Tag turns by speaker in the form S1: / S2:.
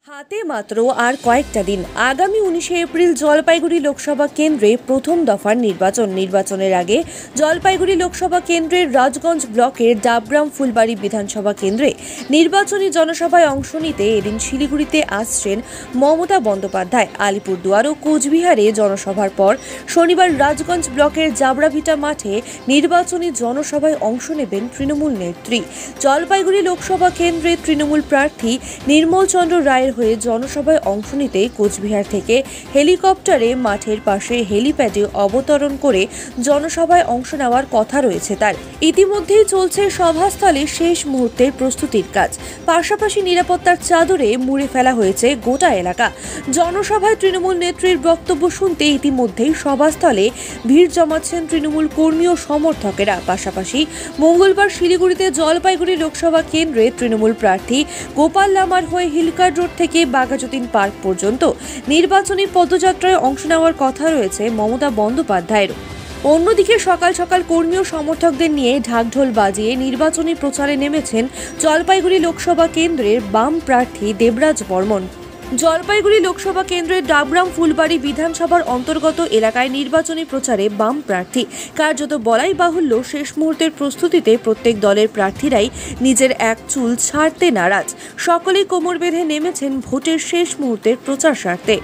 S1: হাতে মাত্র আর কয়েকটা দিন। আগামী 19শে এপ্রিল জলপাইগুড়ি লোকসভা কেন্দ্রে প্রথম দফার নির্বাচনের আগে জলপাইগুড়ি লোকসভা কেন্দ্রের রাজগঞ্জ ব্লকের ডাবগ্রাম ফুলবাড়ি বিধানসভা কেন্দ্রে নির্বাচনী জনসভায় অংশ নিতে এদিন শিলিগুড়িতে আসছেন মমতা বন্দ্যোপাধ্যায়। আলিপুরদুয়ার ও কোচবিহারে জনসভার পর শনিবার রাজগঞ্জ ব্লকের জাবড়াভিটা মাঠে নির্বাচনী জনসভায় অংশ নেবেন তৃণমূল নেত্রী। জলপাইগুড়ি লোকসভা কেন্দ্রে তৃণমূল প্রার্থী নির্মল চন্দ্র রায়ের হয়ে জনসভায় অংশ নিতে কোচবিহার থেকে হেলিকপ্টারে মাঠের পাশে হেলিপ্যাডে অবতরণ করে জনসভায় অংশ নেওয়ার কথা রয়েছে তার। ইতিমধ্যেই চলছে সভাস্থলে শেষ মুহূর্তের প্রস্তুতির কাজ, পাশাপাশি নিরাপত্তার চাদরে মুড়ে ফেলা হয়েছে গোটা এলাকা। জনসভায় তৃণমূল নেত্রীর বক্তব্য শুনতে ইতিমধ্যেই সভাস্থলে ভিড় জমাচ্ছেন তৃণমূল কর্মী ও সমর্থকেরা। পাশাপাশি মঙ্গলবার শিলিগুড়িতে জলপাইগুড়ি লোকসভা কেন্দ্রে তৃণমূল প্রার্থী গোপাল লামার হয়ে হিলকার্ড রোড থেকে বাঘাযতীন পার্ক পর্যন্ত নির্বাচনী পদযাত্রায় অংশ নেওয়ার কথা রয়েছে মমতা বন্দ্যোপাধ্যায়ের। অন্যদিকে সকাল সকাল কর্মী ও সমর্থকদের নিয়ে ঢাকঢোল বাজিয়ে নির্বাচনী প্রচারে নেমেছেন জলপাইগুড়ি লোকসভা কেন্দ্রের বাম প্রার্থী দেবরাজ বর্মন। জলপাইগুড়ি লোকসভা কেন্দ্রের ডাবগ্রাম ফুলবাড়ি বিধানসভার অন্তর্গত এলাকায় নির্বাচনী প্রচারে বাম প্রার্থী। কার্যত বলাই বাহুল্য, শেষ মুহূর্তের প্রস্তুতিতে প্রত্যেক দলের প্রার্থীরাই নিজের এক চুল ছাড়তে নারাজ। সকলেই কোমর বেঁধে নেমেছেন ভোটের শেষ মুহূর্তের প্রচার সারতে।